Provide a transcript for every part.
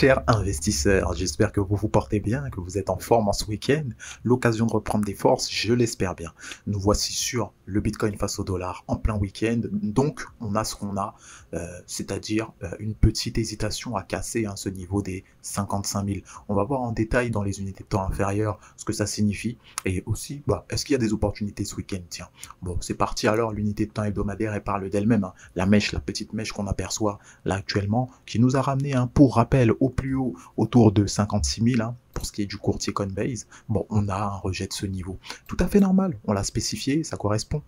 Chers investisseurs, j'espère que vous vous portez bien, que vous êtes en forme en ce week-end. L'occasion de reprendre des forces, je l'espère bien. Nous voici sur le Bitcoin face au dollar en plein week-end. Donc, on a ce qu'on a, c'est-à-dire une petite hésitation à casser ce niveau des 55 000. On va voir en détail dans les unités de temps inférieures ce que ça signifie. Et aussi, est-ce qu'il y a des opportunités ce week-end? Tiens, bon, c'est parti alors, l'unité de temps hebdomadaire, elle parle d'elle-même. La mèche, la petite mèche qu'on aperçoit là actuellement, qui nous a ramené pour rappel au plus haut autour de 56 000 pour ce qui est du courtier Coinbase. Bon, on a un rejet de ce niveau. Tout à fait normal, on l'a spécifié, ça correspond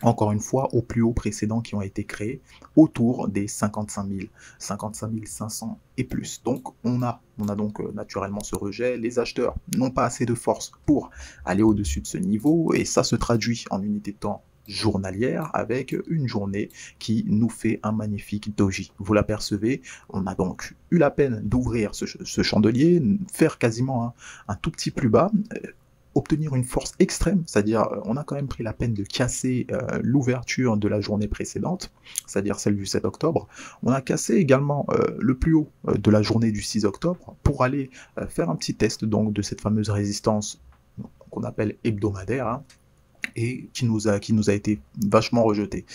encore une fois aux plus hauts précédents qui ont été créés autour des 55 000, 55 500 et plus. Donc on a donc naturellement ce rejet. Les acheteurs n'ont pas assez de force pour aller au-dessus de ce niveau et ça se traduit en unité de temps journalière avec une journée qui nous fait un magnifique doji. Vous l'apercevez, on a donc eu la peine d'ouvrir ce chandelier, faire quasiment un tout petit plus bas, obtenir une force extrême, c'est-à-dire on a quand même pris la peine de casser l'ouverture de la journée précédente, c'est-à-dire celle du 7 octobre. On a cassé également le plus haut de la journée du 6 octobre pour aller faire un petit test donc de cette fameuse résistance qu'on appelle hebdomadaire, et qui nous a été vachement rejeté.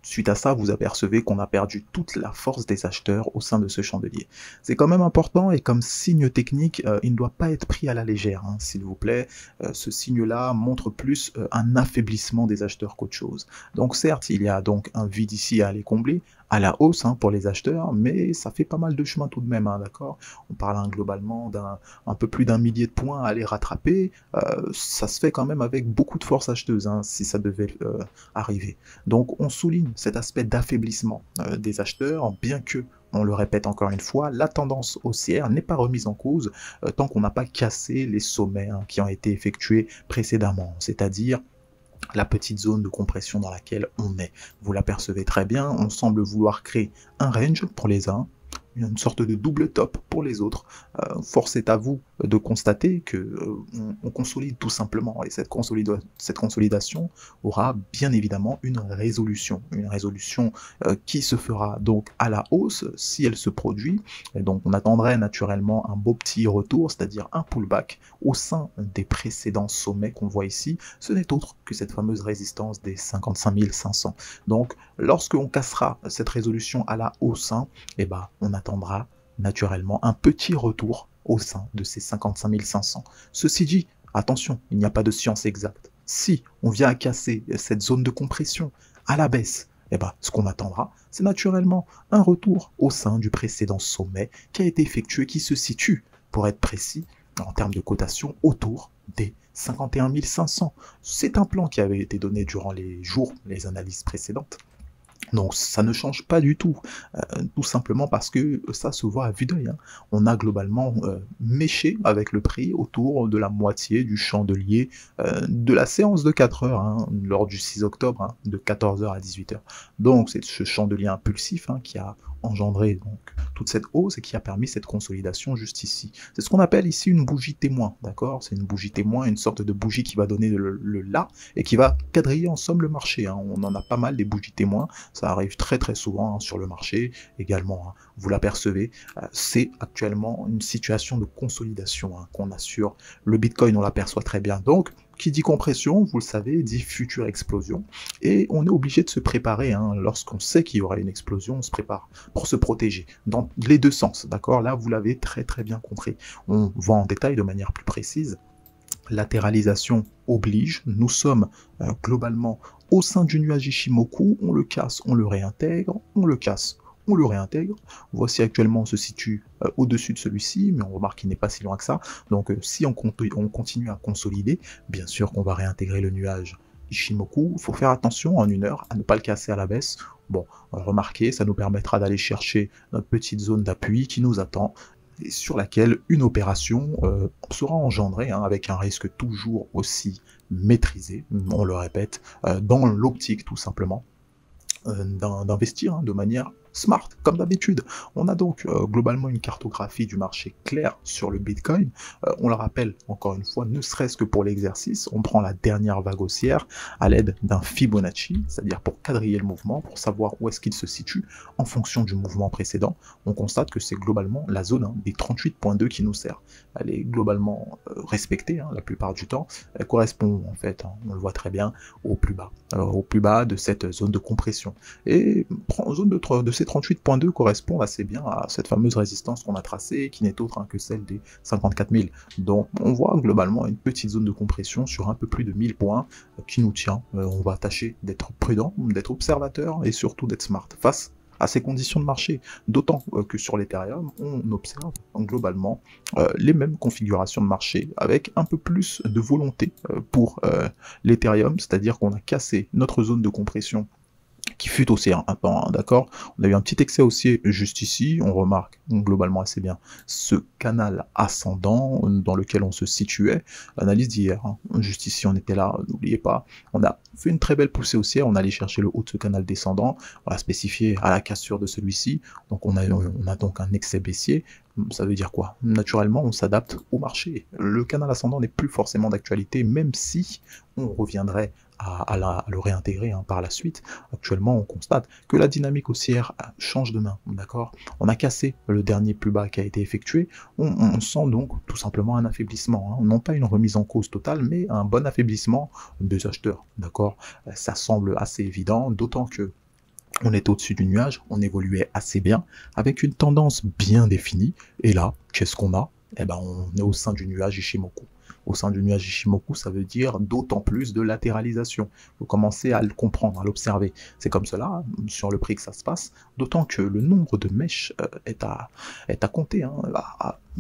Suite à ça, vous apercevez qu'on a perdu toute la force des acheteurs au sein de ce chandelier. C'est quand même important et comme signe technique, il ne doit pas être pris à la légère, s'il vous plaît. Ce signe-là montre plus un affaiblissement des acheteurs qu'autre chose. Donc certes, il y a donc un vide ici à aller combler, à la hausse pour les acheteurs, mais ça fait pas mal de chemin tout de même, d'accord. On parle globalement d'un peu plus d'un millier de points à aller rattraper, ça se fait quand même avec beaucoup de force acheteuse, si ça devait arriver. Donc on souligne cet aspect d'affaiblissement des acheteurs, bien que, on le répète encore une fois, la tendance haussière n'est pas remise en cause tant qu'on n'a pas cassé les sommets qui ont été effectués précédemment, c'est-à-dire la petite zone de compression dans laquelle on est. Vous l'apercevez très bien, on semble vouloir créer un range pour les uns, une sorte de double top pour les autres. Force est à vous de constater que on consolide tout simplement, et cette consolidation aura bien évidemment une résolution qui se fera donc à la hausse si elle se produit, et donc on attendrait naturellement un beau petit retour, c'est-à-dire un pullback au sein des précédents sommets qu'on voit ici. Ce n'est autre que cette fameuse résistance des 55 500. Donc lorsque on cassera cette résolution à la hausse, on attendra naturellement un petit retour au sein de ces 55 500. Ceci dit, attention, il n'y a pas de science exacte. Si on vient à casser cette zone de compression à la baisse, ce qu'on attendra, c'est naturellement un retour au sein du précédent sommet qui a été effectué, qui se situe, pour être précis, en termes de cotation, autour des 51 500. C'est un plan qui avait été donné durant les analyses précédentes. Donc ça ne change pas du tout, tout simplement parce que ça se voit à vue d'œil. On a globalement méché avec le prix autour de la moitié du chandelier de la séance de 4 heures, lors du 6 octobre, de 14 h à 18 h. Donc c'est ce chandelier impulsif qui a engendré donc toute cette hausse et qui a permis cette consolidation juste ici. C'est ce qu'on appelle ici une bougie témoin, d'accord? C'est une bougie témoin, une sorte de bougie qui va donner le là et qui va quadriller en somme le marché. On en a pas mal des bougies témoins, ça arrive très très souvent sur le marché également, vous l'apercevez, c'est actuellement une situation de consolidation qu'on a sur le Bitcoin, on l'aperçoit très bien. Donc qui dit compression, vous le savez, dit future explosion. Et on est obligé de se préparer. Lorsqu'on sait qu'il y aura une explosion, on se prépare pour se protéger. Dans les deux sens, d'accord? Là, vous l'avez très très bien compris. On va en détail de manière plus précise. Latéralisation oblige. Nous sommes globalement au sein du nuage Ishimoku. On le casse, on le réintègre, on le casse, on le réintègre. Voici actuellement on se situe au-dessus de celui-ci, mais on remarque qu'il n'est pas si loin que ça. Donc si on continue à consolider, bien sûr qu'on va réintégrer le nuage Ishimoku. Il faut faire attention en une heure à ne pas le casser à la baisse. Bon, remarquez, ça nous permettra d'aller chercher notre petite zone d'appui qui nous attend et sur laquelle une opération sera engendrée avec un risque toujours aussi maîtrisé, on le répète, dans l'optique tout simplement d'investir de manière smart, comme d'habitude. On a donc globalement une cartographie du marché claire sur le Bitcoin. On le rappelle encore une fois, ne serait-ce que pour l'exercice, on prend la dernière vague haussière à l'aide d'un Fibonacci, c'est-à-dire pour quadriller le mouvement, pour savoir où est-ce qu'il se situe en fonction du mouvement précédent. On constate que c'est globalement la zone des 38,2 qui nous sert. Elle est globalement respectée la plupart du temps. Elle correspond en fait, on le voit très bien, au plus bas de cette zone de compression. Et zone de ces 38,2 correspond assez bien à cette fameuse résistance qu'on a tracée, qui n'est autre que celle des 54 000. Donc on voit globalement une petite zone de compression sur un peu plus de 1000 points qui nous tient. On va tâcher d'être prudent, d'être observateur et surtout d'être smart face à ces conditions de marché, d'autant que sur l'Ethereum, on observe globalement les mêmes configurations de marché avec un peu plus de volonté pour l'Ethereum, c'est-à-dire qu'on a cassé notre zone de compression qui fut haussière un temps, d'accord. On a eu un petit excès haussier juste ici, on remarque globalement assez bien ce canal ascendant dans lequel on se situait, l'analyse d'hier, juste ici on était là, n'oubliez pas, on a fait une très belle poussée haussière, on allait chercher le haut de ce canal descendant, on l'a spécifié à la cassure de celui-ci, donc on a donc un excès baissier. Ça veut dire quoi? Naturellement, on s'adapte au marché. Le canal ascendant n'est plus forcément d'actualité, même si on reviendrait à le réintégrer par la suite. Actuellement, on constate que la dynamique haussière change de main, d'accord? On a cassé le dernier plus bas qui a été effectué. On sent donc tout simplement un affaiblissement, non pas une remise en cause totale, mais un bon affaiblissement des acheteurs, d'accord? Ça semble assez évident, d'autant que on est au-dessus du nuage, on évoluait assez bien, avec une tendance bien définie, et là, qu'est-ce qu'on a? Eh ben, on est au sein du nuage Ishimoku. Au sein du nuage Ishimoku, ça veut dire d'autant plus de latéralisation. Vous commencez à le comprendre, à l'observer. C'est comme cela, sur le prix que ça se passe, d'autant que le nombre de mèches est à compter,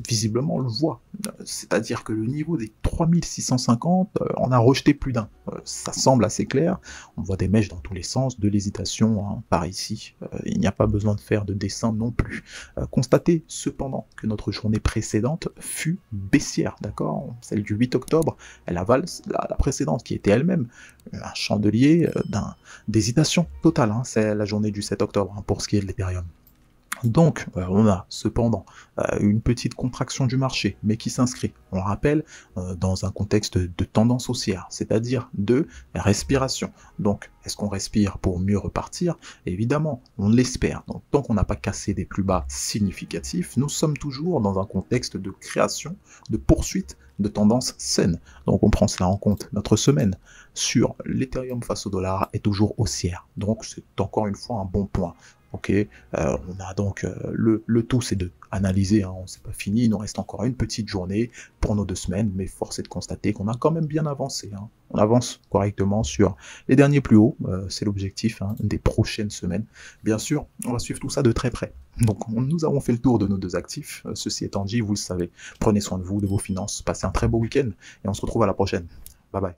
visiblement on le voit. C'est-à-dire que le niveau des 3650, on a rejeté plus d'un. Ça semble assez clair, on voit des mèches dans tous les sens, de l'hésitation par ici. Il n'y a pas besoin de faire de dessin non plus. Constatez cependant que notre journée précédente fut baissière, d'accord? Celle du 8 octobre, elle avale la précédente qui était elle-même un chandelier d'hésitation totale. C'est la journée du 7 octobre pour ce qui est de l'Ethereum. Donc, on a cependant une petite contraction du marché, mais qui s'inscrit, on le rappelle, dans un contexte de tendance haussière, c'est-à-dire de respiration. Donc, est-ce qu'on respire pour mieux repartir? Évidemment, on l'espère. Donc, tant qu'on n'a pas cassé des plus bas significatifs, nous sommes toujours dans un contexte de création, de poursuite de tendance saine. Donc, on prend cela en compte. Notre semaine sur l'Ethereum face au dollar est toujours haussière. Donc, c'est encore une fois un bon point. Ok, on a donc le tout, c'est de analyser, on s'est pas fini, il nous reste encore une petite journée pour nos 2 semaines, mais force est de constater qu'on a quand même bien avancé. On avance correctement sur les derniers plus hauts, c'est l'objectif des prochaines semaines. Bien sûr, on va suivre tout ça de très près. Donc nous avons fait le tour de nos 2 actifs, ceci étant dit, vous le savez, prenez soin de vous, de vos finances, passez un très beau week-end et on se retrouve à la prochaine. Bye bye.